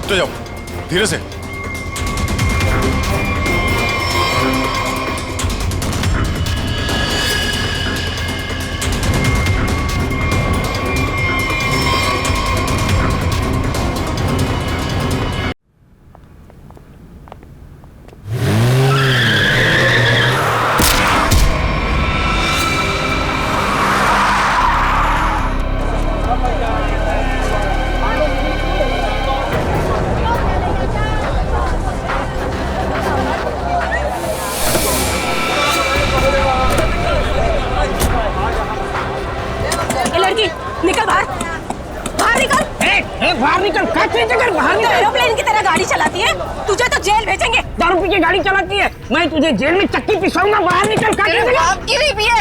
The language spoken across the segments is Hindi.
लिफ्ट जाओ, धीरे से। निकल बाहर, बाहर निकल। बाहर निकल, बाहर निकल। एरोप्लेन की तरह गाड़ी चलाती है, तुझे तो जेल भेजेंगे। दारू पी के गाड़ी चलाती है, मैं तुझे जेल में चक्की पिसाऊंगा। बाहर निकल। बाप की भी पिए,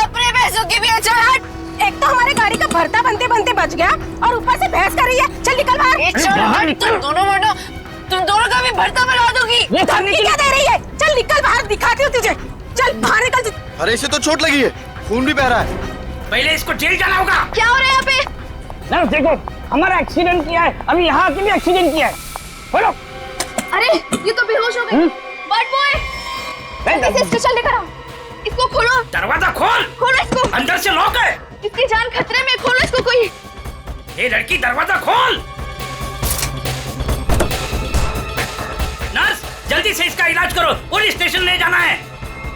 अपने पैसों की भी है। चल हट। एक तो हमारे गाड़ी का भरता बनते बनते बच गया और ऊपर से बहस कर रही है। चल निकल बाहर। तुम दोनों का भी भरता बना दूंगी। ये धमकी क्या दे रही है? चल निकल बाहर, दिखाती हूँ तुझे। चल बाहर निकल। अरे इसे तो चोट लगी है, खून भी बह रहा है। पहले इसको जेल जाना होगा। क्या हो रहा है यहाँ पे? नर्स देखो, हमारा एक्सीडेंट किया है, अभी यहाँ के भी एक्सीडेंट किया है। बोलो। अरे ये तो बेहोश हो गई। बट बॉय, इसे स्टेशन लेकर आओ। इसको खोलो। दरवाजा खोल। खोलो इसको। अंदर से लॉक है। इसकी जान खतरे में, खोलो इसको कोई। ये लड़की, दरवाजा खोल। नर्स जल्दी से इसका इलाज करो, पुलिस स्टेशन ले जाना है।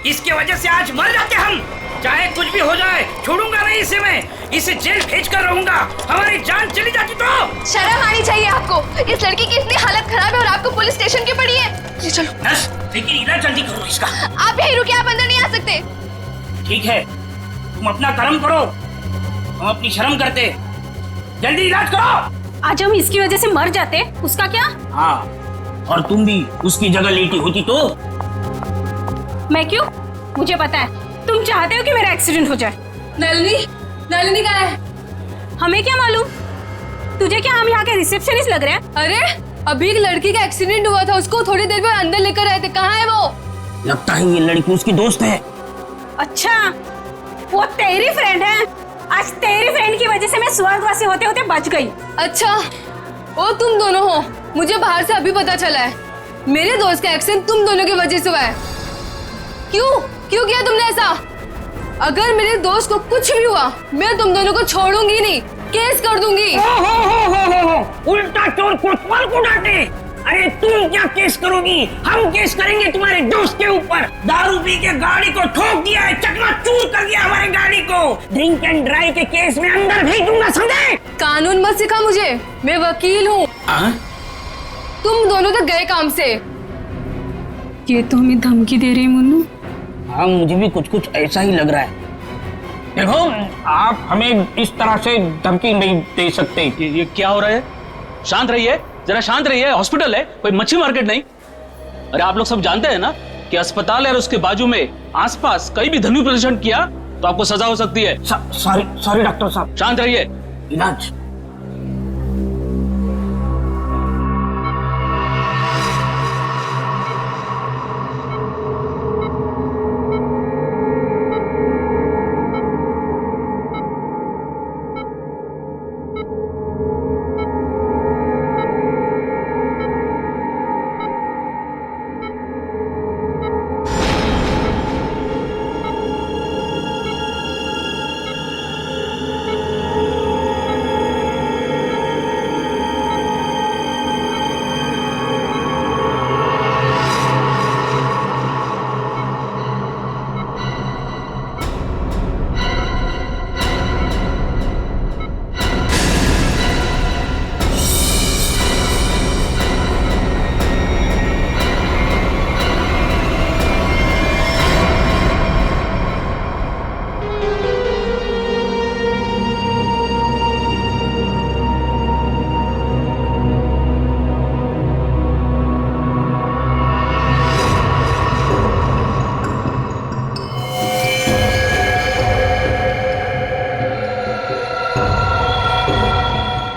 इसकी वजह से आज मर जाते हम। चाहे कुछ भी हो जाए, छोड़ूंगा नहीं इसे मैं। इसे जेल भेज कर रहूंगा। हमारी जान चली जाती तो। शर्म आनी चाहिए आपको। इस लड़की की इतनी हालत खराब है और आपको पुलिस स्टेशन की पड़ी है। जी चलो। नर्स लेकिन इलाज जल्दी करो इसका। आप यही रुकिए, आप अंदर नहीं आ सकते। ठीक है, तुम अपना कर्म करो, हम अपनी शर्म करते। जल्दी इलाज करो। आज हम इसकी वजह से मर जाते, उसका क्या? हाँ, और तुम भी उसकी जगह लेटी होती तो। मैं क्यों? मुझे पता है तुम चाहते हो कि मेरा एक्सीडेंट हो जाए। नलिनी कहाँ है? हमें क्या मालूम? तुझे क्या हम यहाँ के रिसेप्शनिस्ट लग रहे हैं? अरे अभी एक लड़की का एक्सीडेंट हुआ था, उसको थोड़ी देर में अंदर लेकर आए थे। कहाँ है वो? लगता है ये लड़की उसकी दोस्त है। अच्छा, वो तेरी फ्रेंड है। आज तेरी फ्रेंड की वजह से मैं स्वर्गवासी होते होते बच गई। अच्छा, वो तुम दोनों हो? मुझे बाहर से अभी पता चला है। मेरे दोस्त का एक्सीडेंट तुम दोनों की वजह से हुआ है। क्यों किया तुमने ऐसा? अगर मेरे दोस्त को कुछ भी हुआ, मैं तुम दोनों को छोड़ूंगी नहीं, केस कर दूंगी। हो। उल्टा चोर कोतवाल को डांटे। अरे तुम क्या केस करोगी? हम केस करेंगे तुम्हारे दोस्त के ऊपर। दारू पी के गाड़ी को ठोक दिया है, चकनाचूर कर दिया हमारी गाड़ी को। ड्रिंक एंड ड्राइव के केस में अंदर भेज दूंगा, समझे? कानून मत सिखा मुझे, मैं वकील हूँ। तुम दोनों तो गए काम से। ये तो हमें धमकी दे रही है मुन्नू। हाँ, मुझे भी कुछ ऐसा ही लग रहा है। देखो, आप हमें इस तरह से धमकी नहीं दे सकते। ये क्या हो रहा है? शांत रहिए, जरा शांत रहिए। हॉस्पिटल है, कोई मच्छी मार्केट नहीं। अरे आप लोग सब जानते हैं ना कि अस्पताल है और उसके बाजू में आसपास कहीं भी ध्वनि प्रदर्शन किया तो आपको सजा हो सकती है। सॉरी डॉक्टर साहब। शांत रहिए। इलाज।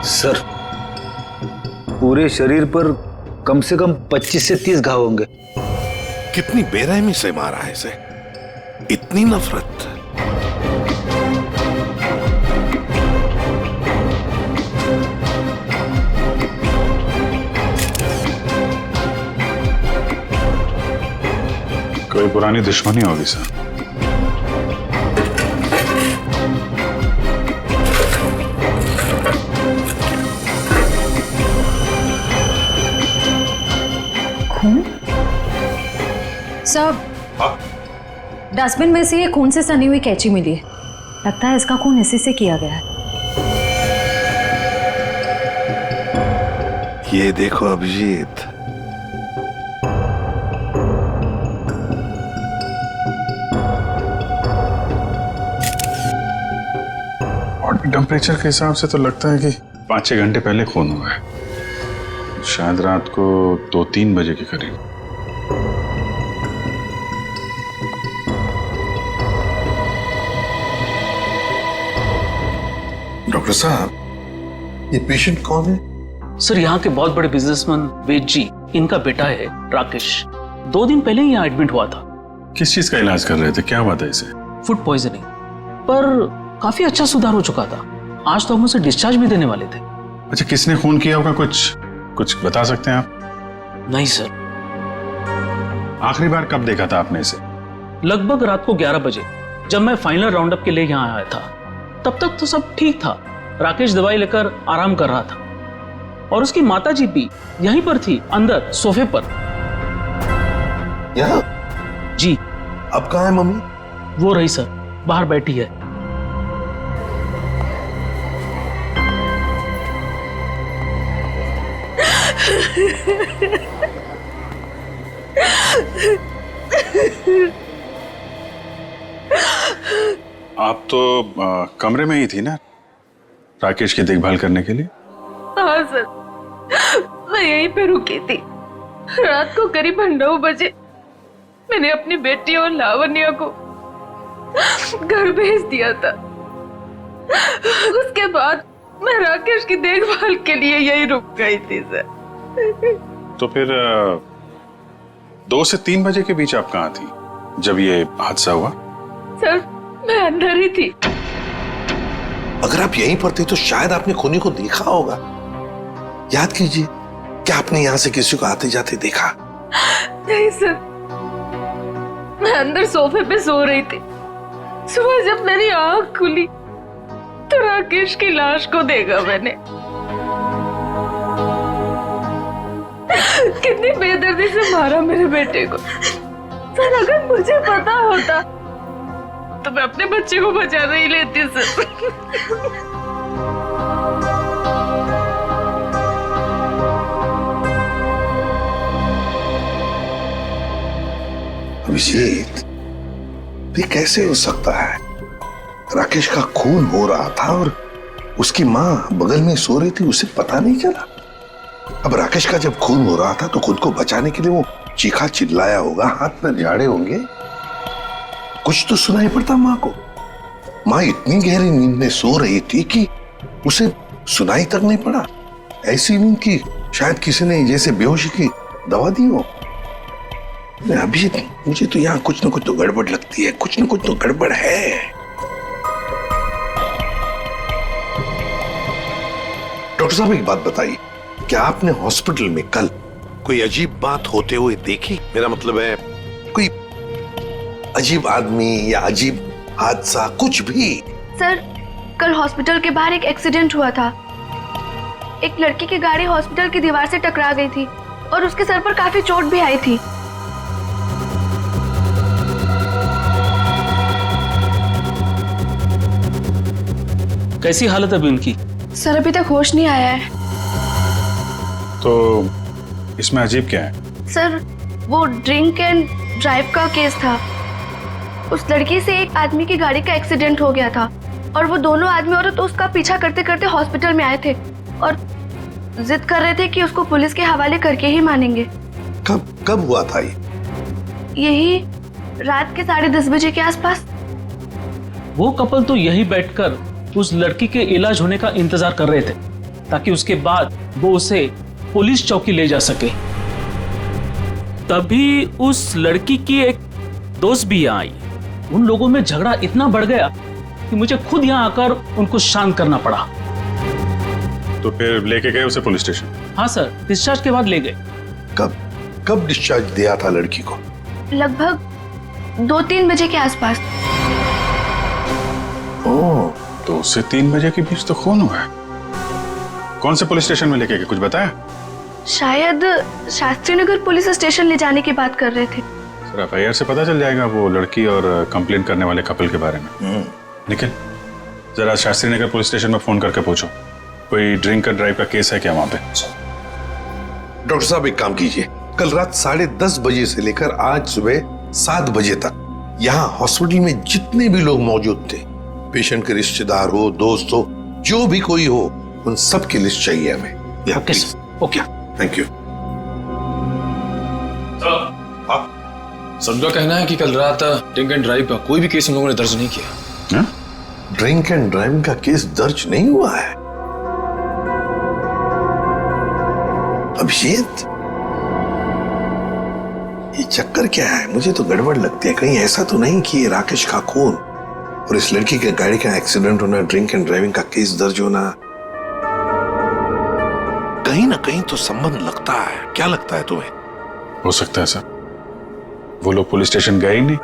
सर, पूरे शरीर पर कम से कम 25 से 30 घाव होंगे। कितनी बेरहमी से मारा है इसे, इतनी नफरत। कोई पुरानी दुश्मनी होगी सर। सब डस्टबिन में से ये खून से सनी हुई कैंची मिली है। लगता है इसका खून इसी से किया गया है। ये देखो अभिजीत, बॉडी टेम्परेचर के हिसाब से तो लगता है कि 5-6 घंटे पहले खून हुआ है। शायद रात को 2-3 बजे के करीब। डॉक्टर साहब, ये पेशेंट कौन है? सर यहाँ के बहुत बड़े बिजनेसमैन वेद जी, इनका बेटा है राकेश। 2 दिन पहले ही यहाँ एडमिट हुआ था। किस चीज का इलाज कर रहे थे? क्या बात है इसे? फूड पॉइजनिंग, पर काफी अच्छा सुधार हो चुका था। आज तो हम उसे डिस्चार्ज भी देने वाले थे। अच्छा, किसने खून किया होगा? कुछ बता सकते हैं आप? नहीं सर। आखिरी बार कब देखा था आपने इसे? लगभग रात को 11 बजे, जब मैं फाइनल राउंडअप के लिए यहाँ आया था। तब तक तो सब ठीक था। राकेश दवाई लेकर आराम कर रहा था और उसकी माताजी भी यहीं पर थी, अंदर सोफे पर। यहाँ? जी। अब कहाँ है मम्मी? वो रही सर, बाहर बैठी है। आप तो कमरे में ही थी ना राकेश की देखभाल करने के लिए? हाँ सर, मैं यहीं पे रुकी थी। रात को करीब 9 बजे मैंने अपनी बेटी और लावण्या को घर भेज दिया था। उसके बाद मैं राकेश की देखभाल के लिए यहीं रुक गई थी सर। तो फिर 2 से 3 बजे के बीच आप कहाँ थी जब ये हादसा हुआ? सर, मैं अंदर ही थी। अगर आप यहीं पर थे तो शायद आपने खूनी को देखा होगा। याद कीजिए, क्या आपने यहाँ से किसी को आते जाते देखा? नहीं सर, मैं अंदर सोफे पे सो रही थी। सुबह जब मेरी आंख खुली तो राकेश की लाश को देखा मैंने। कितनी बेदर्दी से मारा मेरे बेटे को। सर, अगर मुझे पता होता तो मैं अपने बच्चे को बचा नहीं लेती सर। अभिजीत, ये कैसे हो सकता है? राकेश का खून हो रहा था और उसकी माँ बगल में सो रही थी, उसे पता नहीं चला। अब राकेश का जब खून हो रहा था तो खुद को बचाने के लिए वो चीखा चिल्लाया होगा, हाथ में झाड़े होंगे, कुछ तो सुनाई पड़ता माँ को। माँ इतनी गहरी नींद में सो रही थी कि उसे सुनाई तक नहीं पड़ा। ऐसी नींद की शायद किसी ने जैसे बेहोशी की दवा दी हो। अभी मुझे तो यहाँ कुछ ना कुछ तो गड़बड़ लगती है, कुछ ना कुछ तो गड़बड़ है। डॉक्टर साहब, एक बात बताइए, क्या आपने हॉस्पिटल में कल कोई अजीब बात होते हुए देखी? मेरा मतलब है कोई अजीब आदमी या अजीब हादसा, कुछ भी? सर, कल हॉस्पिटल के बाहर एक एक्सीडेंट हुआ था। एक लड़की की गाड़ी हॉस्पिटल की दीवार से टकरा गई थी और उसके सर पर काफी चोट भी आई थी। कैसी हालत है अभी उनकी? सर, अभी तक होश नहीं आया है। तो इसमें अजीब क्या है? सर, वो ड्रिंक एंड ड्राइव का केस था। उस लड़की से एक आदमी की गाड़ी का एक्सीडेंट हो गया था और वो दोनों आदमी औरत तो उसका पीछा करते करते हॉस्पिटल में आए थे और जिद कर रहे थे कि उसको पुलिस के हवाले करके ही मानेंगे। कब हुआ था ये? यही रात के 10:30 बजे के आसपास। वो कपल तो यही बैठकर उस लड़की के इलाज होने का इंतजार कर रहे थे ताकि उसके बाद वो उसे पुलिस चौकी ले जा सके। तभी उस लड़की की एक दोस्त भी यहाँ आई। उन लोगों में झगड़ा इतना बढ़ गया कि मुझे खुद यहाँ आकर उनको शांत करना पड़ा। तो फिर लेके गए उसे पुलिस स्टेशन? हाँ सर, डिस्चार्ज के बाद ले गए। कब डिस्चार्ज दिया था लड़की को? लगभग 2-3 बजे के आसपास। ओह, 2 से 3 बजे के बीच तो खून हुआ है। कौन से पुलिस स्टेशन में लेके गए, कुछ बताया? शायद शास्त्री नगर पुलिस स्टेशन ले जाने की बात कर रहे थे। सर FIR से पता चल जाएगा वो लड़की और कंप्लेंट करने वाले कपल के बारे में। निखिल, जरा शास्त्री नगर पुलिस स्टेशन में फोन करके पूछो कोई ड्रिंक एंड ड्राइव का केस है क्या वहां पे। डॉक्टर साहब एक काम कीजिए, कल रात 10:30 बजे से लेकर आज सुबह 7 बजे तक यहाँ हॉस्पिटल में जितने भी लोग मौजूद थे, पेशेंट के रिश्तेदार हो, दोस्त हो, जो भी कोई हो, उन सब की लिस्ट चाहिए हमें। Okay sir, okay, thank you. सबका कहना है कि कल रात ड्रिंक एंड ड्राइव का कोई भी केस हम लोगों ने दर्ज नहीं किया। ड्रिंक एंड ड्राइविंग का केस दर्ज नहीं हुआ है? अभिजीत, ये चक्कर क्या है? मुझे तो गड़बड़ लगती है। कहीं ऐसा तो नहीं कि राकेश का खून और इस लड़की के गाड़ी का एक्सीडेंट होना, ड्रिंक एंड ड्राइविंग का केस दर्ज होना, कहीं ना कहीं तो संबंध लगता है। क्या लगता है तुम्हें? हो सकता है सर, वो लोग पुलिस स्टेशन गए ही नहीं।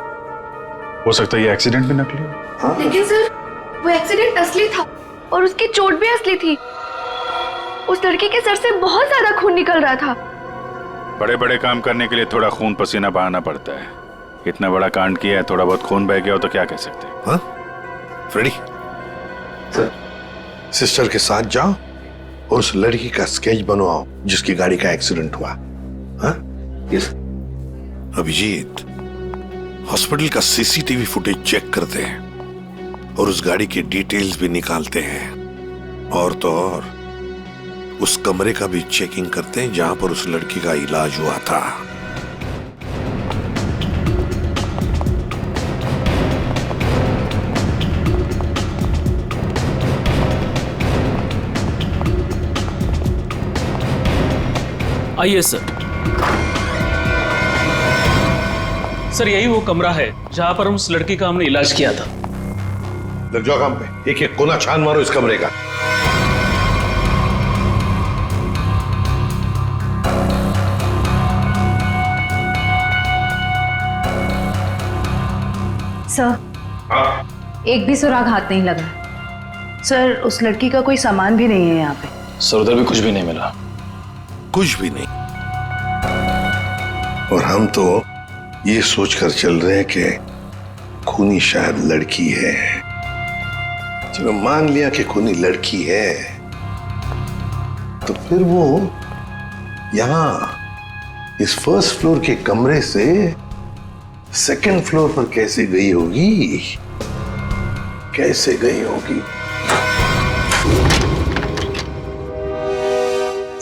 हो सकता है ये एक्सीडेंट भी नकली हो। लेकिन सर, वो एक्सीडेंट असली था और उसकी चोट भी असली थी। उस लड़की के सर से बहुत ज्यादा खून निकल रहा था। बड़े बड़े काम करने के लिए थोड़ा खून पसीना बहाना पड़ता है। इतना बड़ा कांड किया है, थोड़ा बहुत खून बह गया हो तो क्या कह सकते हैं। हाँ? फ्रेडी, सिस्टर के साथ जाओ और उस लड़की का स्केच बनवाओ जिसकी गाड़ी का एक्सीडेंट हुआ। हाँ? यस। अभिजीत, हॉस्पिटल का CCTV फुटेज चेक करते हैं और उस गाड़ी की डिटेल्स भी निकालते हैं, और तो और उस कमरे का भी चेकिंग करते हैं जहां पर उस लड़की का इलाज हुआ था। आइए सर। सर यही वो कमरा है जहां पर उस लड़की का हमने इलाज किया था। लग जाओ काम पे, एक एक कोना छान मारो इस कमरे का। सर, एक भी सुराग हाथ नहीं लगा। सर, उस लड़की का कोई सामान भी नहीं है यहाँ पे। सर उधर भी कुछ भी नहीं मिला। कुछ भी नहीं। और हम तो ये सोचकर चल रहे हैं कि खूनी शायद लड़की है। चलो मान लिया कि खूनी लड़की है, तो फिर वो यहां इस फर्स्ट फ्लोर के कमरे से सेकंड फ्लोर पर कैसे गई होगी? कैसे गई होगी?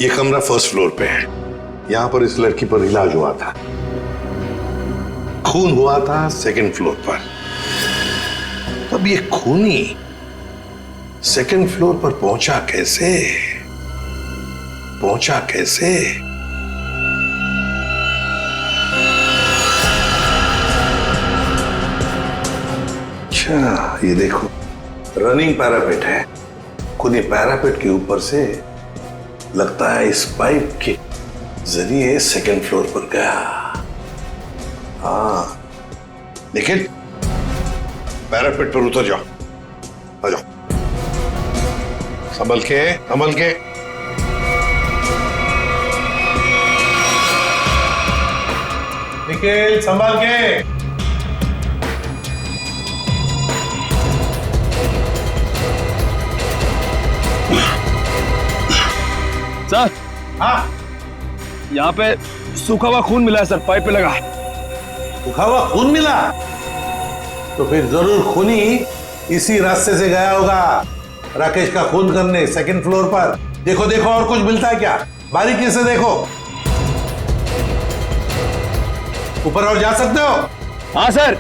ये कमरा फर्स्ट फ्लोर पे है। यहां पर इस लड़की पर इलाज हुआ था। खून हुआ था सेकंड फ्लोर पर। तब ये खूनी सेकंड फ्लोर पर पहुंचा कैसे? पहुंचा कैसे? अच्छा, ये देखो, रनिंग पैरापेट है। खूनी पैरापेट के ऊपर से लगता है इस पाइप के जरिए सेकंड फ्लोर पर गया। हाँ, लेकिन पैरापेट पर उतर जाओ, आ जाओ, संभल के, संभल के। निखिल, संभल के। सर, हाँ, यहाँ पे सूखा हुआ खून मिला है सर, पाइप पे लगा। सूखा हुआ खून मिला? तो फिर जरूर खूनी इसी रास्ते से गया होगा राकेश का खून करने सेकंड फ्लोर पर। देखो देखो, और कुछ मिलता है क्या? बारीकी से देखो। ऊपर और जा सकते हो? हाँ सर।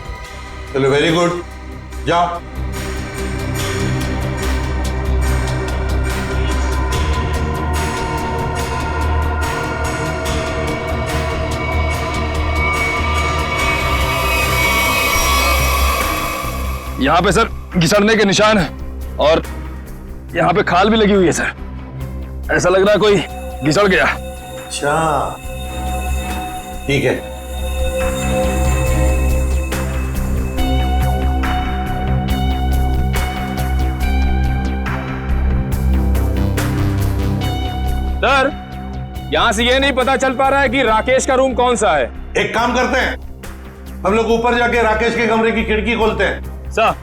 चलो, वेरी गुड, जाओ। यहाँ पे सर घिसड़ने के निशान है और यहाँ पे खाल भी लगी हुई है सर। ऐसा लग रहा है कोई घिसड़ गया। अच्छा, ठीक है। सर, यहाँ से ये नहीं पता चल पा रहा है कि राकेश का रूम कौन सा है। एक काम करते हैं, हम लोग ऊपर जाके राकेश के कमरे की खिड़की खोलते हैं। सर,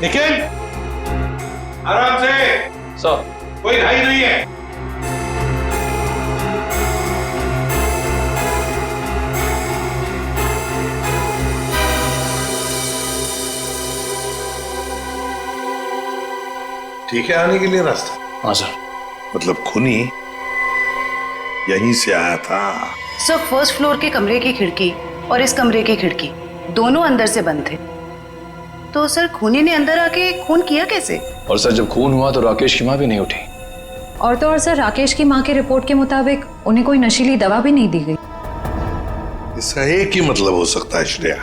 निखिल, आराम से। सर, कोई घाई नहीं है। ठीक है आने के लिए रास्ता? हाँ सर। मतलब खूनी यहीं से आया था? सर, फर्स्ट फ्लोर के कमरे की खिड़की और इस कमरे की खिड़की दोनों अंदर से बंद थे। तो सर, खूनी ने अंदर आके खून किया कैसे? और सर जब खून हुआ तो राकेश की माँ भी नहीं उठी। और तो और सर, राकेश की माँ के रिपोर्ट के मुताबिक उन्हें कोई नशीली दवा भी नहीं दी गई। इसका एक ही मतलब हो सकता है श्रेया,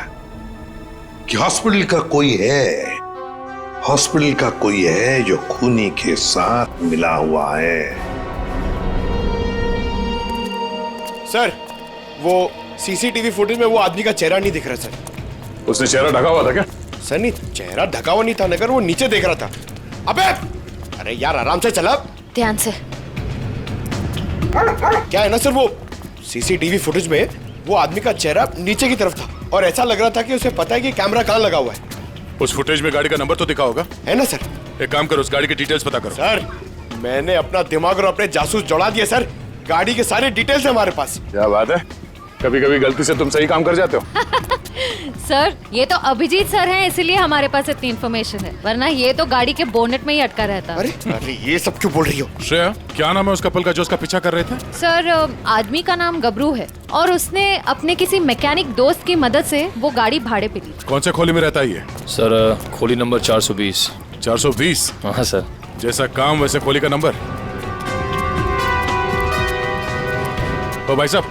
कि हॉस्पिटल का कोई है, हॉस्पिटल का कोई है जो खूनी के साथ मिला हुआ है। सर, वो सीसीटीवी फुटेज में वो आदमी का चेहरा नहीं दिख रहा सर। उसने चेहरा ढका हुआ था क्या? सर नहीं, चेहरा ढका हुआ नहीं था, मगर वो नीचे देख रहा था। अबे अरे यार, आराम से चला। ध्यान से। क्या है ना सर, वो सीसीटीवी फुटेज में वो आदमी का चेहरा नीचे की तरफ था और ऐसा लग रहा था कि उसे पता है कि कैमरा कहाँ लगा हुआ है। उस फुटेज में गाड़ी का नंबर तो दिखा होगा? है ना सर? एक काम करो, उस गाड़ी की डिटेल्स पता करो। सर, मैंने अपना दिमाग और अपने जासूस जोड़ा दिए सर। गाड़ी के सारे डिटेल्स है हमारे पास। क्या बात है, कभी कभी गलती से तुम सही काम कर जाते हो। सर, ये तो अभिजीत सर हैं, इसीलिए हमारे पास इतनी इन्फॉर्मेशन है, वरना ये तो गाड़ी के बोनेट में ही अटका रहता। अरे अरे, ये सब क्यों बोल रही हो? श्रेया, क्या नाम है उस कपल का जो उसका पीछा कर रहे थे? सर, आदमी का नाम गबरू है और उसने अपने किसी मैकेनिक दोस्त की मदद से वो गाड़ी भाड़े पे ली। कौन से खोली में रहता है ये? सर, खोली नंबर 420। 420? हाँ सर। जैसा काम वैसे खोली का नंबर। तो भाई साहब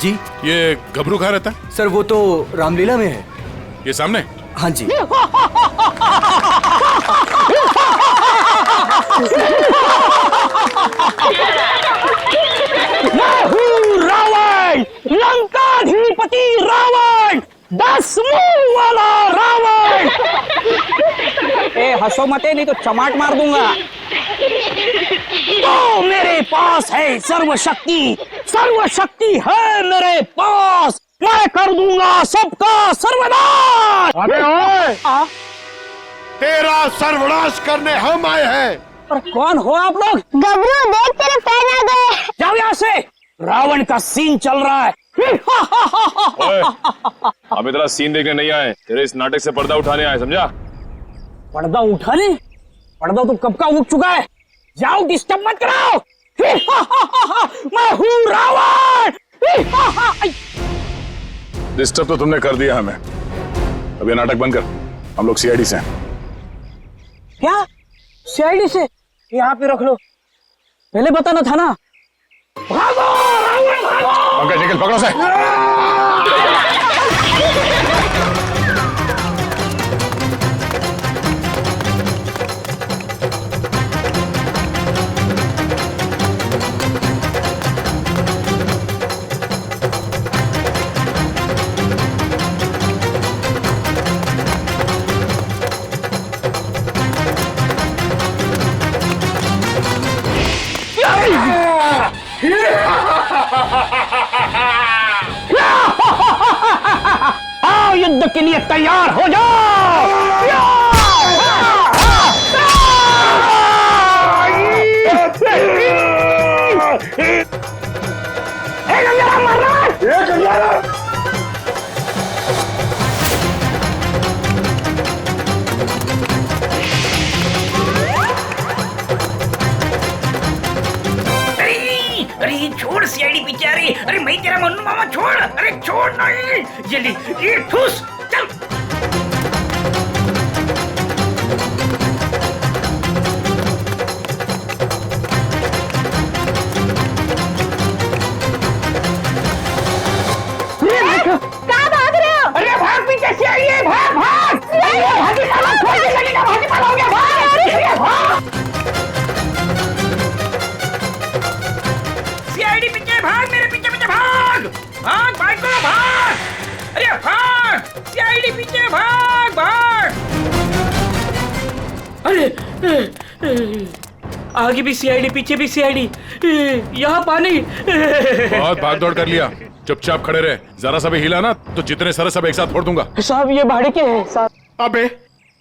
जी, ये घबरू कहाँ रहता है? सर वो तो रामलीला में है। ये सामने? हाँ जी। मैं हूँ रावण, लंकाधिपति रावण, 10 मुंह वाला रावण। ए हंसो मते, नहीं तो चमाट मार दूंगा। तो मेरे पास है सर्वशक्ति, सर्वशक्ति है मेरे पास। मैं कर दूंगा सबका सर्वनाश। अबे ओए, तेरा सर्वनाश करने हम आए हैं। पर कौन हो आप लोग? गबरू, देख तेरे पैर आ गए। जाओ यहाँ से, रावण का सीन चल रहा है। ओए, हम इतना सीन देखने नहीं आए, तेरे इस नाटक से पर्दा उठाने आए, समझा? पर्दा उठाने? पर्दा तो कब का उठ चुका है। जाओ, डिस्टर्ब मत कराओ। मैं हूँ रावण। डिस्टर्ब तो तुमने कर दिया हमें। अब ये नाटक बंद कर, हम लोग सीआईडी से हैं। क्या? सीआईडी से? यहाँ पे रख लो, पहले बताना था ना। भागो रावण, भागो। पंकज, निकल, पकड़ो से। आओ, युद्ध के लिए तैयार हो जाओ। अरे छोड़ सीआईडी पीछे आ रही। अरे मैं तेरा मन्नू मामा, छोड़। अरे छोड़ नहीं, जल्दी ये ठूस, चल। कहाँ भाग रहे हो? अरे भाग, पीछे से आइए, भाग भाग। भागी पाला, खोलने लगेगा, भागी पाला हो गया, भाग। सीआईडी पीछे भाग, मेरे पीछे पीछे भाग। आगे भी सीआईडी, पीछे भी सीआईडी, यहाँ पानी। बहुत भाग दौड़ कर लिया, चुपचाप खड़े रहे। जरा सा भी हिला ना तो जितने सारे सब एक साथ फोड़ दूंगा। साहब ये भाड़े के हैं साहब। अबे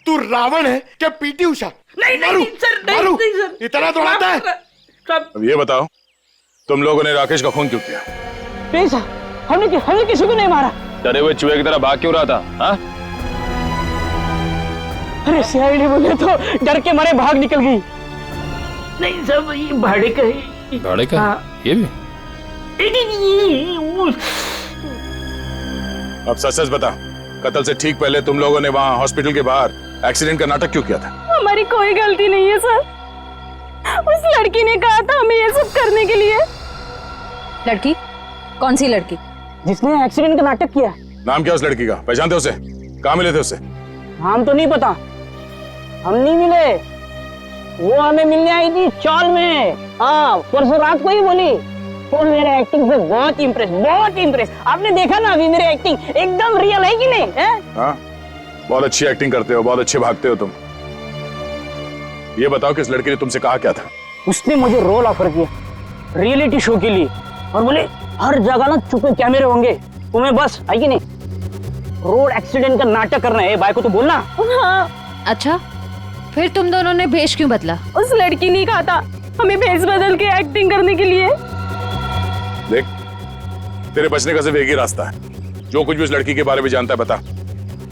तू रावण है क्या पीटी उषा? नहीं सर, नहीं सर, इतना दौड़ाता है? अब ये बताओ, तुम लोगों ने राकेश का खून क्यों किया? नहीं साहब, हमने किसी को नहीं मारा। डरे हुए चूहे की तरह भाग क्यों रहा था? हाँ? अरे सीआईडी बोले तो डर के मारे भाग निकल गई। नहीं सब ये भाड़े का है। भाड़े का? हाँ। ये भी? अब सच सच बता, कत्ल से ठीक पहले तुम लोगों ने वहां हॉस्पिटल के बाहर एक्सीडेंट का नाटक क्यों किया था? हमारी कोई गलती नहीं है सर, उस लड़की ने कहा था हमें ये सब करने के लिए। लड़की? कौन सी लड़की? जिसने एक्सीडेंट का नाटक किया। नाम क्या उस लड़की का? पहचानते उसे? कहाँ मिले थे उससे? नाम तो नहीं पता, हम नहीं मिले। वो हमें मिलने आई थी चौल में। हाँ, परसों रात को ही बोली। वो मेरे एक्टिंग से बहुत इम्प्रेस। आपने देखा ना अभी मेरी एक्टिंग एकदम रियल है कि नहीं है? हाँ, बहुत अच्छी एक्टिंग करते हो, बहुत अच्छे भागते हो तुम। ये बताओ कि इस लड़की ने तुमसे कहा क्या था? उसने मुझे रोल ऑफर किया रियलिटी शो के लिए और बोले हर जगह ना छुपे कैमरे होंगे, तुम्हें बस है कि नहीं रोड एक्सीडेंट का नाटक करना है। भाई को तो बोलना। हाँ। अच्छा, फिर तुम दोनों ने भेष क्यों बदला? उस लड़की ने कहा था हमें भेष बदल के एक्टिंग करने के लिए। देख, तेरे बचने का सिर्फ एक ही रास्ता है। जो कुछ भी उस लड़की के बारे में जानता है बता।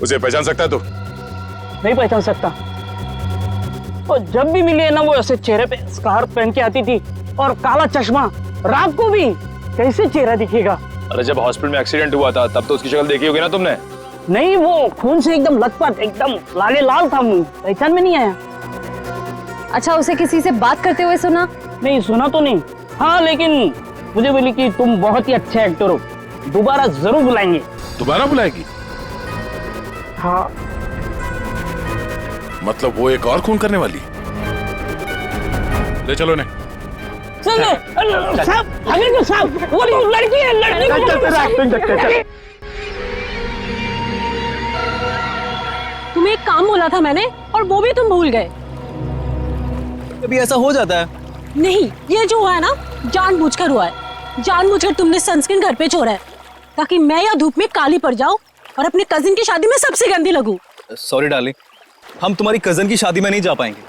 उसे पहचान सकता है तू? नहीं पहचान सकता। और जब भी मिली है ना, वो ऐसे चेहरे पे स्कार्फ पहन के आती थी और काला चश्मा। रात को भी कैसे चेहरा दिखेगा? अरे जब हॉस्पिटल में एक्सीडेंट हुआ था तब तो उसकी शक्ल देखी होगी ना तुमने? नहीं, वो खून से एकदम लथपथ, एकदम लाले लाल था मुंह, पहचान में नहीं आया। अच्छा, उसे किसी से बात करते हुए सुना? नहीं सुना तो नहीं। हाँ, लेकिन मुझे बोली कि तुम बहुत ही अच्छे एक्टर हो, दोबारा जरूर बुलाएंगे। दोबारा बुलाएगी? हाँ। मतलब वो एक और खून करने वाली? ले चलो ने। साहब, वो लड़की है, लड़की। तुम्हें एक काम बोला था मैंने और वो भी तुम भूल गए। कभी ऐसा हो जाता है। नहीं, ये जो हुआ है ना जानबूझकर हुआ है। जानबूझकर तुमने सनस्क्रीन घर पे छोड़ा है ताकि मैं या धूप में काली पड़ जाऊं और अपने कजिन की शादी में सबसे गंदी लगूं। सॉरी डार्लिंग, हम तुम्हारी कजन की शादी में नहीं जा पाएंगे।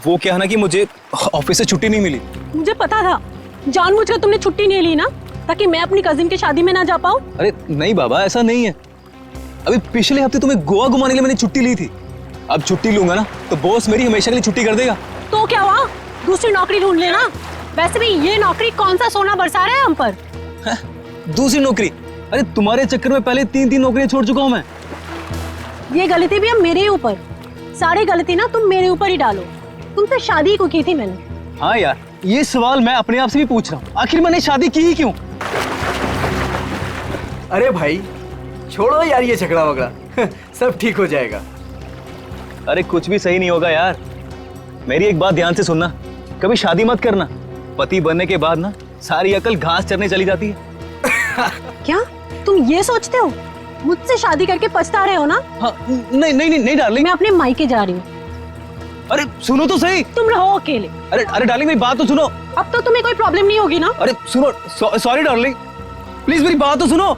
वो क्या है ना कि मुझे ऑफिस से छुट्टी नहीं मिली। मुझे पता था, जानबूझकर तुमने छुट्टी नहीं ली ना ताकि मैं अपनी कजिन की शादी में ना जा पाऊं। अरे नहीं बाबा, ऐसा नहीं है। अभी पिछले हफ्ते तुम्हें गोवा घुमाने के लिए मैंने छुट्टी ली थी। अब छुट्टी लूंगा ना तो बॉस मेरी हमेशा के लिए छुट्टी कर देगा। तो क्या हुआ, दूसरी नौकरी ढूंढ लेना। वैसे भी ये नौकरी कौन सा सोना बरसा रहा है हम पर। दूसरी नौकरी? अरे तुम्हारे चक्कर में पहले 3 नौकरियां छोड़ चुका हूं मैं। ये गलती भी अब मेरे ऊपर। सारी गलती ना तुम मेरे ऊपर ही डालो। तुमसे शादी को की थी मैंने। हाँ यार, ये सवाल मैं अपने आप से भी पूछ रहा हूँ, आखिर मैंने शादी की ही क्यों? अरे भाई छोड़ो यार ये झगड़ा वगड़ा, सब ठीक हो जाएगा। अरे कुछ भी सही नहीं होगा यार। मेरी एक बात ध्यान से सुनना, कभी शादी मत करना। पति बनने के बाद ना सारी अकल घास चरने चली जाती है। क्या तुम ये सोचते हो? मुझसे शादी करके पछता रहे हो ना? हाँ, नहीं डार्लिंग, मैं अपने मायके जा रही हूँ। अरे सुनो तो सही। तुम रहो अकेले। अरे डार्लिंग मेरी बात तो सुनो। अब तो तुम्हें कोई प्रॉब्लम नहीं होगी ना? अरे सुनो, सॉरी डार्लिंग, प्लीज मेरी बात तो सुनो।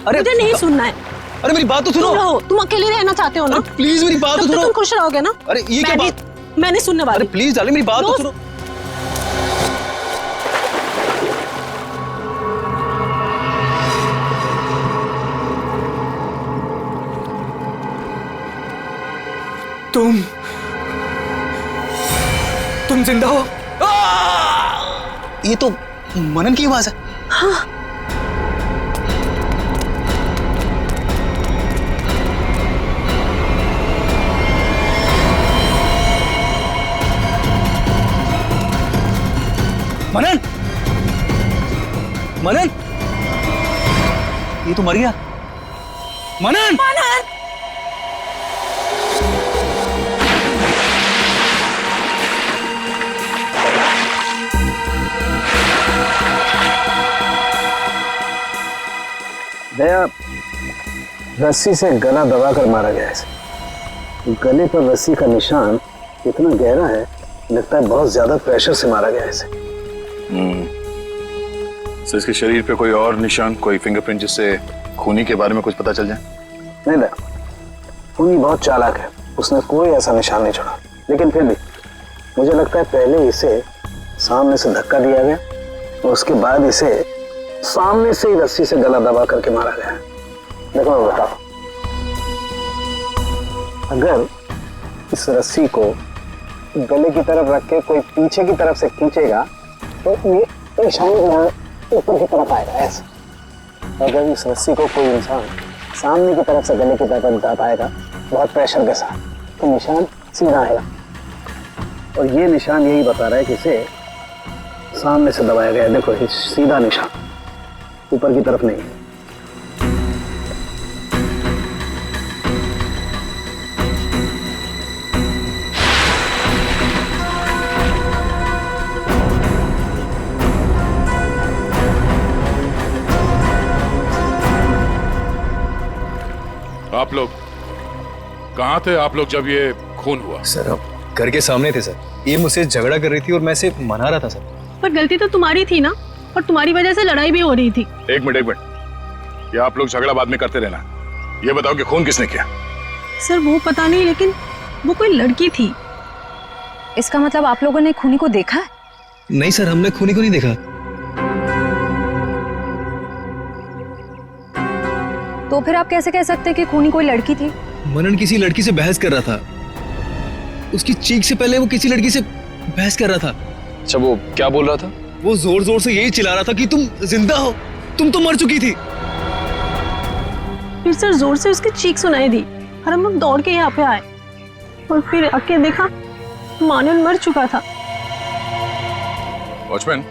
अरे मुझे नहीं सुनना है। अरे मेरी बात तो सुनो। तुम रहो, तुम अकेले रहना चाहते हो ना? प्लीज मेरी बात तो सुनो। तुम खुश रहोगे ना? अरे ये क्या बात? मैंने सुनने वाली। अरे प्लीज डार्लिंग मेरी बात तो सुनो। तुम जिंदा हो? ये तो मनन की आवाज है। हाँ। मनन, मनन, ये तो मर गया। मनन, मनन, दया रस्सी से गला दबाकर मारा गया है। गले पर रस्सी का निशान इतना गहरा है, लगता है बहुत ज्यादा प्रेशर से मारा गया इसे। सर इसके शरीर पे कोई और निशान, कोई फिंगरप्रिंट जिससे खूनी के बारे में कुछ पता चल जाए? नहीं ना, खूनी बहुत चालाक है, उसने कोई ऐसा निशान नहीं छोड़ा। लेकिन फिर भी मुझे लगता है पहले इसे सामने से धक्का दिया गया और उसके बाद इसे सामने से ही रस्सी से गला दबा करके मारा गया। देखो मैं बताओ, अगर इस रस्सी को गले की तरफ रख के कोई पीछे की तरफ से खींचेगा तो ये निशान ऊपर की तरफ आएगा ऐसे। अगर इस रस्सी को कोई इंसान सामने की तरफ से गले की तरफ दबाएगा बहुत प्रेशर के साथ, तो निशान सीधा आएगा। और ये निशान यही बता रहा है कि इसे सामने से दबाया गया है। देखो ये सीधा निशान, ऊपर की तरफ नहीं है। आप लोग कहाँ थे आप लोग जब ये खून हुआ? सर हम घर के सामने थे सर, ये मुझसे झगड़ा कर रही थी और मैं इसे मना रहा था सर। पर गलती तो तुम्हारी थी ना, और तुम्हारी वजह से लड़ाई भी हो रही थी। एक मिनट, ये आप लोग झगड़ा बाद में करते रहना, ये बताओ कि खून किसने किया? सर वो पता नहीं, लेकिन वो कोई लड़की थी। इसका मतलब आप लोगों ने खूनी को देखा है? नहीं सर, हमने खूनी को नहीं देखा। तो फिर आप कैसे कह सकते हैं कि खूनी कोई लड़की थी? मनन किसी लड़की से बहस कर रहा था, उसकी चीख से पहले वो किसी लड़की से बहस कर रहा था। अच्छा वो क्या बोल रहा था? वो जोर जोर से यही चिल्ला रहा था कि तुम जिंदा हो, तुम तो मर चुकी थी। फिर सर जोर से उसकी चीख सुनाई दी और हम लोग दौड़ के यहाँ पे आए और फिर आके देखा मानन मर चुका था। वॉचमैन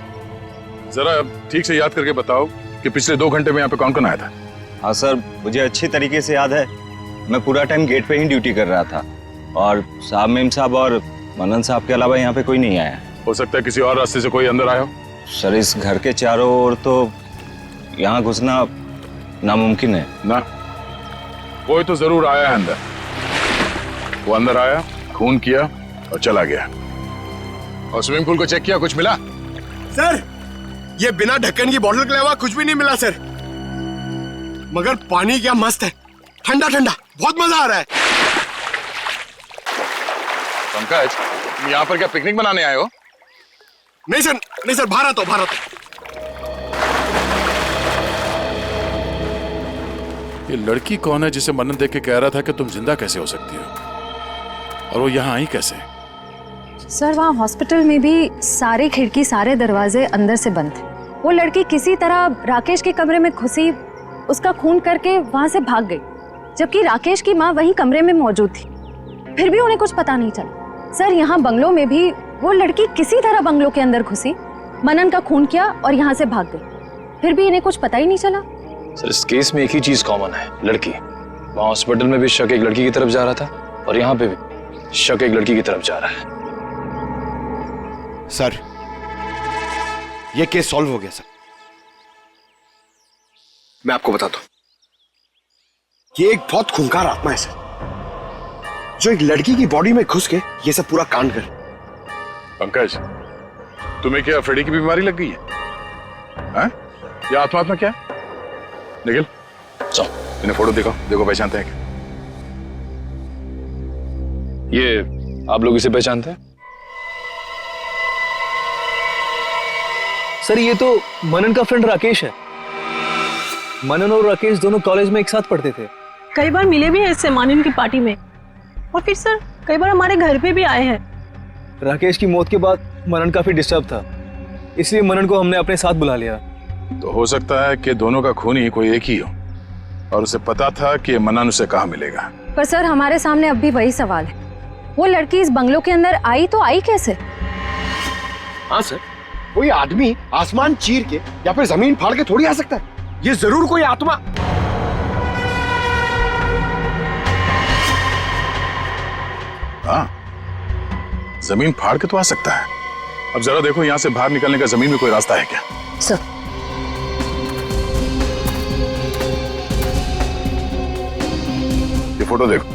जरा ठीक से याद करके बताओ कि पिछले 2 घंटे में यहाँ पे कौन कौन आया था? हाँ सर, मुझे अच्छी तरीके से याद है। मैं पूरा टाइम गेट पे ही ड्यूटी कर रहा था और साहब, मेम साहब और मनन साहब के अलावा यहाँ पे कोई नहीं आया। हो सकता है किसी और रास्ते से कोई अंदर आया हो। सर इस घर के चारों ओर तो यहाँ घुसना नामुमकिन है ना। कोई तो जरूर आया है अंदर। वो अंदर आया, खून किया और चला गया। और स्विमिंग पूल को चेक किया, कुछ मिला? सर ये बिना ढक्कन की बोतल के अलावा कुछ भी नहीं मिला सर, मगर पानी क्या मस्त है, ठंडा ठंडा, बहुत मजा आ रहा है। पंकज तुम यहाँ पर क्या पिकनिक मनाने आए हो? नहीं सर, नहीं सर, भारत हो भारत। ये लड़की कौन है जिसे मनन देख के कह रहा था कि तुम जिंदा कैसे हो सकती हो, और वो यहाँ आई कैसे? सर वहाँ हॉस्पिटल में भी सारे खिड़की सारे दरवाजे अंदर से बंद थे। वो लड़की किसी तरह राकेश के कमरे में घुसी, उसका खून करके वहां से भाग गई, जबकि राकेश की माँ वहीं कमरे में मौजूद थी। फिर भी उन्हें कुछ पता नहीं चला। सर यहाँ बंगलों में भी वो लड़की किसी तरह बंगलों के अंदर घुसी, मनन का खून किया और यहाँ से भाग गई, फिर भी इन्हें कुछ पता ही नहीं चला। सर इस केस में एक ही चीज कॉमन है, लड़की। वहां हॉस्पिटल में भी शक एक लड़की की तरफ जा रहा था और यहाँ पे भी शक एक लड़की की तरफ जा रहा है। सर ये केस सॉल्व हो गया सर। मैं आपको बताता हूं, ये एक बहुत खूंखार आत्मा है सर, जो एक लड़की की बॉडी में घुस के ये सब पूरा कांड कर। पंकज तुम्हें क्या फ्रेडी की बीमारी लग गई है? हाँ? ये आत्मा क्या है? निखिल चलो इन्हें फोटो दिखाओ, देखो पहचानते हैं क्या? ये आप लोग इसे पहचानते हैं? सर ये तो मनन का फ्रेंड राकेश है। मनन और राकेश दोनों कॉलेज में एक साथ पढ़ते थे। कई बार मिले भी हैं इससे मानन की पार्टी में, और फिर सर कई बार हमारे घर पे भी आए हैं। राकेश की मौत के बाद मनन काफी डिस्टर्ब था, इसलिए मनन को हमने अपने साथ बुला लिया। तो हो सकता है कि दोनों का खूनी कोई एक ही हो और उसे पता था कि मनन उसे कहाँ मिलेगा। पर सर हमारे सामने अब भी वही सवाल है, वो लड़की इस बंगलो के अंदर आई तो आई कैसे? हाँ सर, कोई आदमी आसमान चीर के या फिर जमीन फाड़ के थोड़ी आ सकता है, ये जरूर कोई आत्मा। हाँ जमीन फाड़ के तो आ सकता है। अब जरा देखो यहाँ से बाहर निकलने का जमीन में कोई रास्ता है क्या? सर ये फोटो देखो,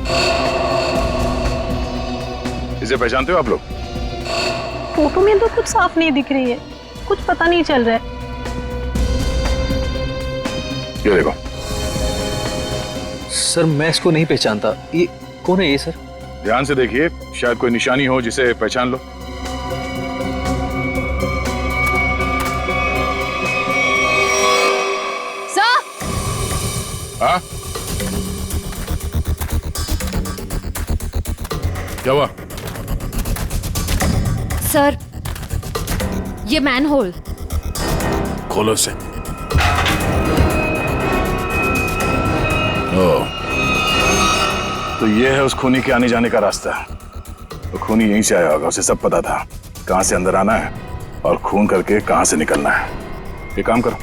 इसे पहचानते हो आप लोग? फोटो में तो कुछ साफ नहीं दिख रही है, कुछ पता नहीं चल रहा है। ये देखो। सर मैं इसको नहीं पहचानता, ये कौन है ये सर? ध्यान से देखिए, शायद कोई निशानी हो जिसे पहचान लो। सर हाँ, क्या हुआ? सर ये मैनहोल। खोलो इसे। तो ये है उस खूनी के आने जाने का रास्ता। तो खूनी यहीं से आया होगा, उसे सब पता था कहां से अंदर आना है और खून करके कहां से निकलना है। एक काम करो,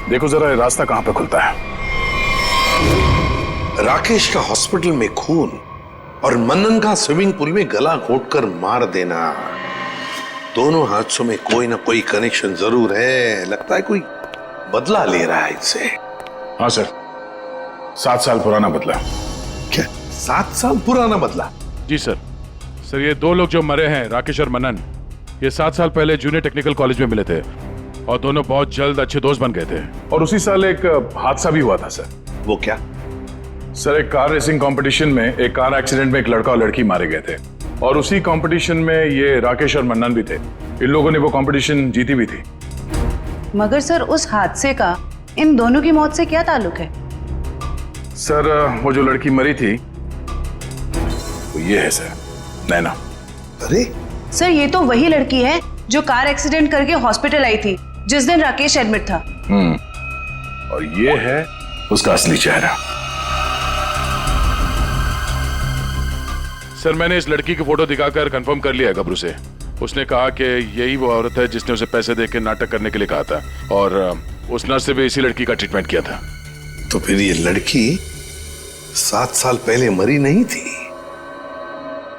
देखो जरा ये रास्ता कहां पे खुलता है। राकेश का हॉस्पिटल में खून और मनन का स्विमिंग पूल में गला घोटकर मार देना, दोनों हादसों में कोई ना कोई कनेक्शन जरूर है। लगता है कोई बदला ले रहा है इससे। हाँ सर, 7 साल पुराना बदला। क्या 7 साल पुराना बदला? जी सर। सर ये 2 लोग जो मरे हैं, राकेश और मनन, ये 7 साल पहले जूनियर टेक्निकल कॉलेज में मिले थे और दोनों बहुत जल्द अच्छे दोस्त बन गए थे। और उसी साल एक हादसा भी हुआ था सर। वो क्या? सर एक कार रेसिंग कंपटीशन में एक कार एक्सीडेंट में एक लड़का और लड़की मारे गए थे और उसी कंपटीशन में ये राकेश और मन्नन भी थे। इन लोगों ने वो कंपटीशन जीती भी थी। मगर सर उस हादसे का इन दोनों की मौत से क्या ताल्लुक है? सर वो जो लड़की मरी थी वो ये है सर, नैना। अरे सर ये तो वही लड़की है जो कार एक्सीडेंट करके हॉस्पिटल आई थी जिस दिन राकेश एडमिट था। और ये है उसका असली चेहरा। सर मैंने इस लड़की की फोटो दिखाकर कंफर्म कर लिया है गबरू से। उसने कहा कि यही वो औरत है जिसने उसे पैसे देके नाटक करने के लिए कहा था और उस नर्स से भी इसी लड़की का ट्रीटमेंट किया था। तो फिर ये लड़की 7 साल पहले मरी नहीं थी?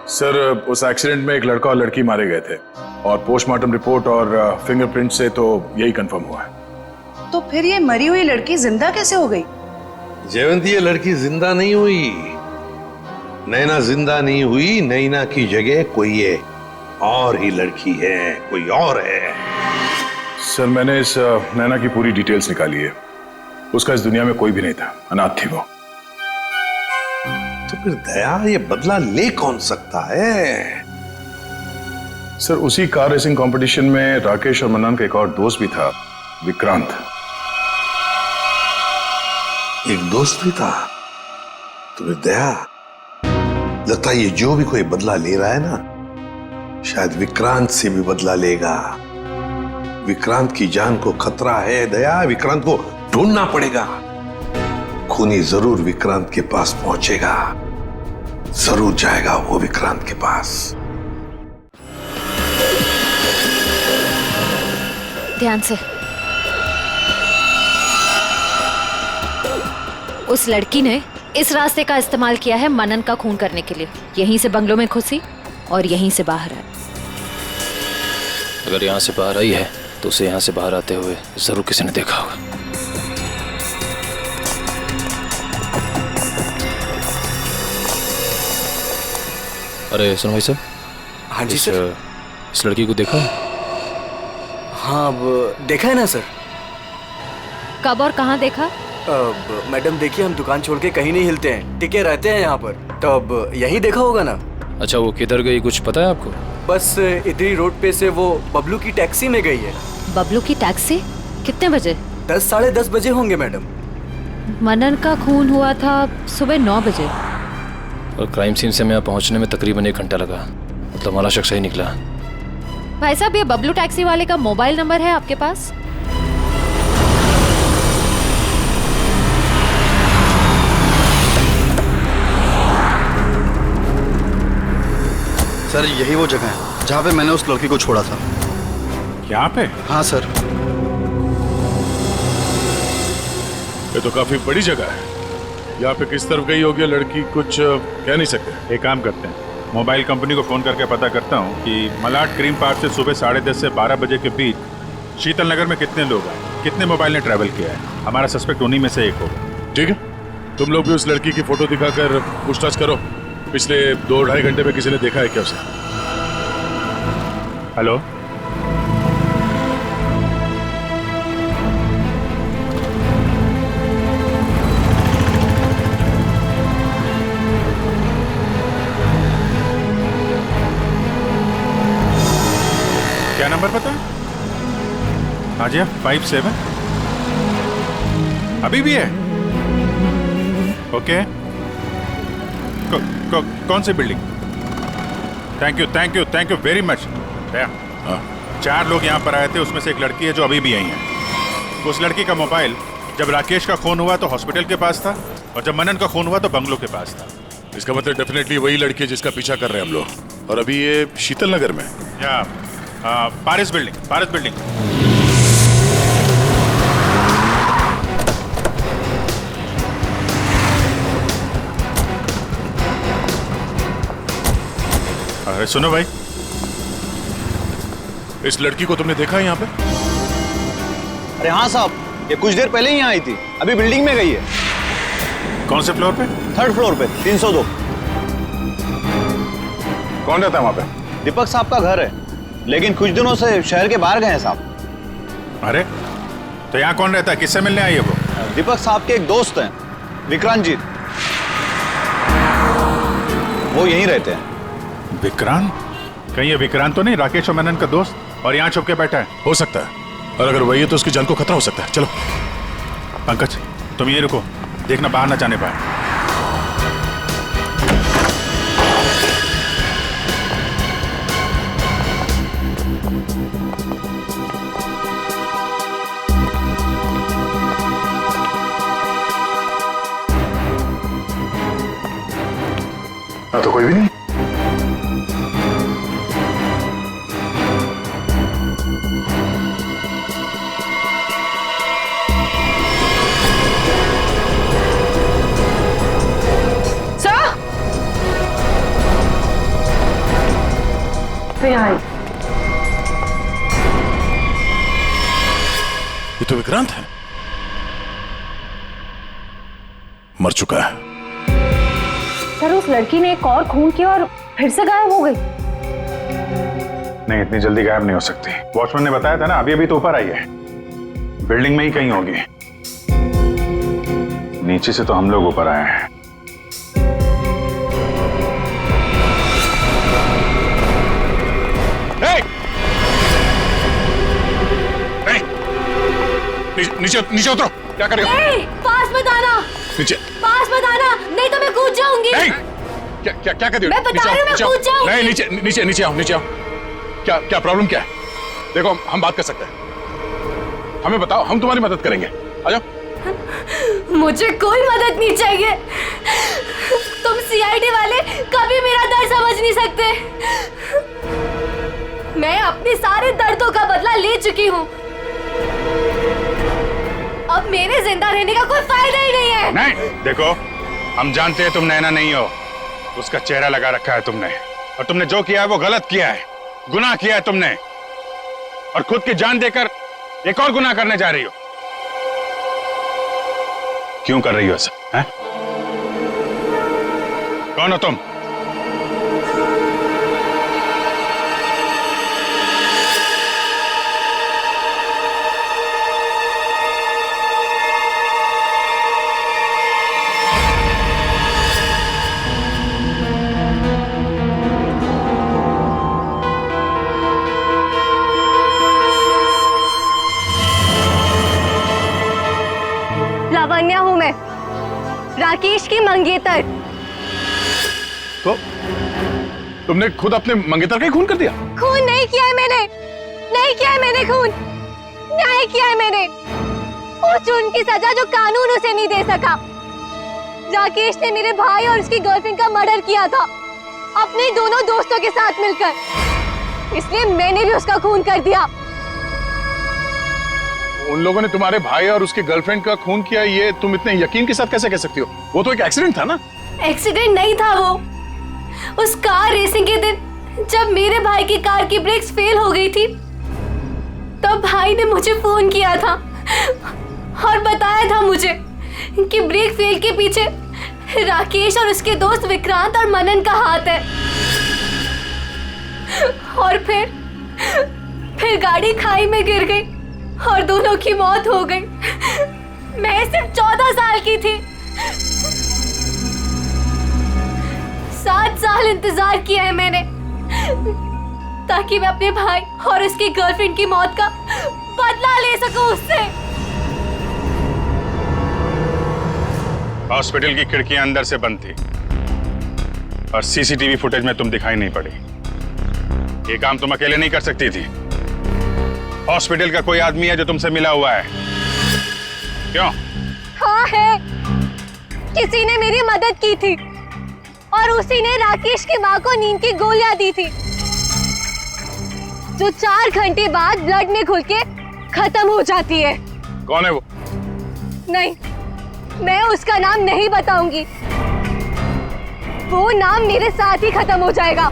सर उस एक्सीडेंट में एक लड़का और लड़की मारे गए थे और पोस्टमार्टम रिपोर्ट और फिंगरप्रिंट से तो यही कंफर्म हुआ है। तो फिर ये मरी हुई लड़की जिंदा कैसे हो गई? जयवंती, ये लड़की जिंदा नहीं हुई। नैना जिंदा नहीं हुई। नैना की जगह कोई ये और ही लड़की है, कोई और है। सर मैंने इस नैना की पूरी डिटेल्स निकाली है। उसका इस दुनिया में कोई भी नहीं था, अनाथ थी वो। तो फिर दया ये बदला ले कौन सकता है? सर उसी कार रेसिंग कंपटीशन में राकेश और मन्नन का एक और दोस्त भी था, विक्रांत। एक दोस्त भी था? तो फिर दया लगता है ये जो भी कोई बदला ले रहा है ना, शायद विक्रांत से भी बदला लेगा। विक्रांत की जान को खतरा है दया, विक्रांत को ढूंढना पड़ेगा। खूनी जरूर विक्रांत के पास पहुंचेगा, जरूर जाएगा वो विक्रांत के पास। ध्यान से। उस लड़की ने इस रास्ते का इस्तेमाल किया है मनन का खून करने के लिए। यहीं से बंगलों में घुसी और यहीं से बाहर आई। अगर यहाँ से बाहर आई है तो उसे यहाँ से बाहर आते हुए जरूर किसी ने देखा होगा। अरे सुनो भाई साहब। हाँ जी सर। इस लड़की को देखा? हाँ अब देखा है ना सर। कब और कहाँ देखा? मैडम देखिए, हम दुकान छोड़ के कहीं नहीं हिलते हैं, टिके रहते हैं यहाँ पर। तो अब यहीं देखा होगा ना। अच्छा वो किधर गई कुछ पता है आपको? बस इधरी रोड पे से वो बबलू की टैक्सी में गई है। बबलू की टैक्सी? कितने बजे? 10 साढ़े 10 बजे होंगे मैडम। मनन का खून हुआ था सुबह 9 बजे। और क्राइम सीन से मैं यहाँ पहुँचने में तकरीबन 1 घंटा लगा। मतलब हमारा शख्स सही निकला। भाई साहब ये बबलू टैक्सी वाले का मोबाइल नंबर है आपके पास? सर यही वो जगह है जहाँ पे मैंने उस लड़की को छोड़ा था। यहाँ पे? हाँ सर। ये तो काफी बड़ी जगह है। यहाँ पे किस तरफ गई होगी लड़की कुछ कह नहीं सकते। एक काम करते हैं, मोबाइल कंपनी को फोन करके पता करता हूँ कि मलाड क्रीम पार्क से सुबह 10:30 से 12 बजे के बीच शीतल नगर में कितने लोग आए, कितने मोबाइल ने ट्रैवल किया है। हमारा सस्पेक्ट उन्हीं में से एक होगा। ठीक है, तुम लोग भी उस लड़की की फोटो दिखाकर पूछताछ करो। पिछले 2-2.5 घंटे में किसी ने देखा है क्या उसे? हेलो, क्या नंबर पता है? हाँ जी, 57 अभी भी है? ओके, कौन सी building? Thank you very much. 4 लोग यहाँ पर आए थे, उसमें से एक लड़की है जो अभी भी आई है। उस लड़की का मोबाइल जब राकेश का खून हुआ तो हॉस्पिटल के पास था, और जब मनन का खून हुआ तो बंगलो के पास था। इसका मतलब डेफिनेटली वही लड़की है जिसका पीछा कर रहे हैं हम लोग। और अभी ये शीतल नगर में। या पारिस बिल्डिंग। अरे सुनो भाई, इस लड़की को तुमने देखा है यहाँ पे? अरे हाँ साहब, ये कुछ देर पहले ही यहाँ आई थी, अभी बिल्डिंग में गई है। कौन से फ्लोर पे? 3rd फ्लोर पे, 302। कौन रहता है वहाँ पे? दीपक साहब का घर है, लेकिन कुछ दिनों से शहर के बाहर गए हैं साहब। अरे तो यहाँ कौन रहता है? किससे मिलने आई है वो? दीपक साहब के एक दोस्त हैं, विक्रांत जी, वो यहीं रहते हैं। विक्रांत? कहीं ये विक्रांत तो नहीं राकेश और मनन का दोस्त, और यहाँ छुप के बैठा है? हो सकता है, और अगर वही है तो उसकी जान को खतरा हो सकता है। चलो पंकज, तुम ये रुको, देखना बाहर ना जाने पाए। तो कोई भी नहीं। ये तो विक्रांत है, मर चुका है। सर उस लड़की ने एक और खून किया और फिर से गायब हो गई। नहीं, इतनी जल्दी गायब नहीं हो सकती। वॉचमैन ने बताया था ना, अभी तो ऊपर आई है, बिल्डिंग में ही कहीं होगी। नीचे से तो हम लोग ऊपर आए हैं। नीचे उतरो। क्या करेगा? पास मत आना, नीचे पास मत आना, नहीं तो मैं कूद जाऊंगी। नहीं, क्या कर रही हो? मैं बता रही हूँ, मैं कूद जाऊंगी। नहीं, नीचे आओ। क्या प्रॉब्लम क्या है? देखो हम बात कर सकते हैं, हमें बताओ, हम तुम्हारी मदद करेंगे। आ जाओ। मुझे कोई मदद नहीं चाहिए, तुम सीआईडी वाले कभी मेरा दर्द समझ नहीं सकते। मैं अपने सारे दर्दों का बदला ले चुकी हूँ, अब मेरे जिंदा रहने का कोई फायदा ही नहीं है। नहीं, देखो हम जानते हैं तुम नैना नहीं हो, उसका चेहरा लगा रखा है तुमने, और तुमने जो किया है वो गलत किया है, गुनाह किया है तुमने, और खुद की जान देकर एक और गुनाह करने जा रही हो। क्यों कर रही हो ऐसा? हैं? कौन हो तुम? लावण्या हूँ मैं, राकेश की मंगेतर। तो तुमने खुद अपने मंगेतर का ही खून कर दिया? खून नहीं किया है मैंने, नहीं किया है मैंने खून, न्याय किया है मैंने। उस जुर्म की सजा जो कानून उसे नहीं दे सका। राकेश ने मेरे भाई और उसकी गर्लफ्रेंड का मर्डर किया था, अपने दोनों दोस्तों के साथ मिलकर, इसलिए मैंने भी उसका खून कर दिया। उन लोगों ने तुम्हारे भाई और उसकी गर्लफ्रेंड का खून किया, ये तुम इतने यकीन के साथ कैसे कह सकती हो? वो तो एक एक्सीडेंट था ना? एक्सीडेंट नहीं था वो, उस कार रेसिंग के दिन जब मेरे भाई की कार की ब्रेक्स फेल हो गई थी, तब भाई ने मुझे फोन किया था और बताया था मुझे कि ब्रेक फेल के पीछे राकेश और उसके दोस्त विक्रांत और मनन का हाथ है। और फिर फिर गाड़ी खाई में गिर गई और दोनों की मौत हो गई। मैं सिर्फ 14 साल की थी। 7 साल इंतजार किया है मैंने ताकि मैं अपने भाई और उसकी गर्लफ्रेंड की मौत का बदला ले सकूं उससे। हॉस्पिटल की खिड़कियां अंदर से बंद थी और सीसीटीवी फुटेज में तुम दिखाई नहीं पड़ी। ये काम तुम अकेले नहीं कर सकती थी। हॉस्पिटल का कोई आदमी है जो तुमसे मिला हुआ है? क्यों? हाँ है, किसी ने मेरी मदद की थी और उसी ने राकेश की माँ को नींद की गोलियां दी थी जो 4 घंटे बाद ब्लड में घुल के खत्म हो जाती है। कौन है वो? नहीं, मैं उसका नाम नहीं बताऊंगी। वो नाम मेरे साथ ही खत्म हो जाएगा।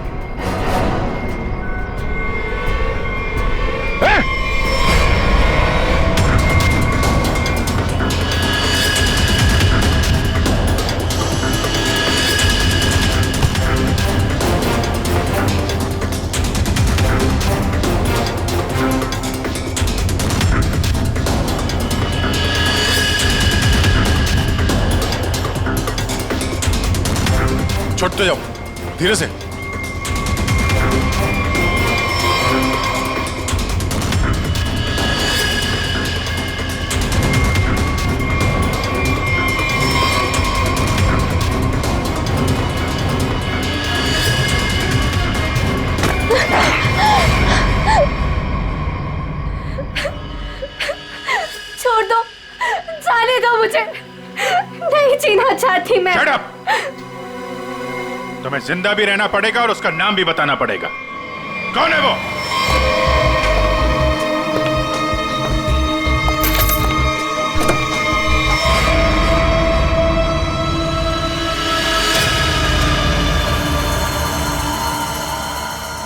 छोड़ते जाओ, धीरे से। छोड़ दो, जाने दो मुझे। नहीं जीना चाहती मैं। Shut up! तुम्हें जिंदा भी रहना पड़ेगा और उसका नाम भी बताना पड़ेगा। कौन है वो?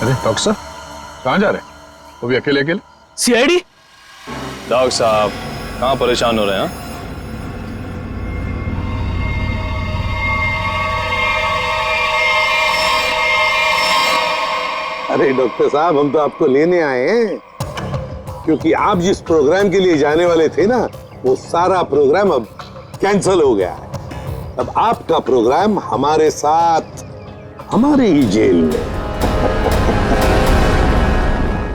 अरे डॉक्टर साहब, कहाँ जा रहे हैं? वो भी अकेले अकेले? सीआईडी? डॉक्टर साहब कहाँ परेशान हो रहे हैं? अरे डॉक्टर साहब, हम तो आपको लेने आए हैं क्योंकि आप जिस प्रोग्राम के लिए जाने वाले थे ना, वो सारा प्रोग्राम अब कैंसिल हो गया है। अब आपका प्रोग्राम हमारे साथ, हमारे ही जेल में।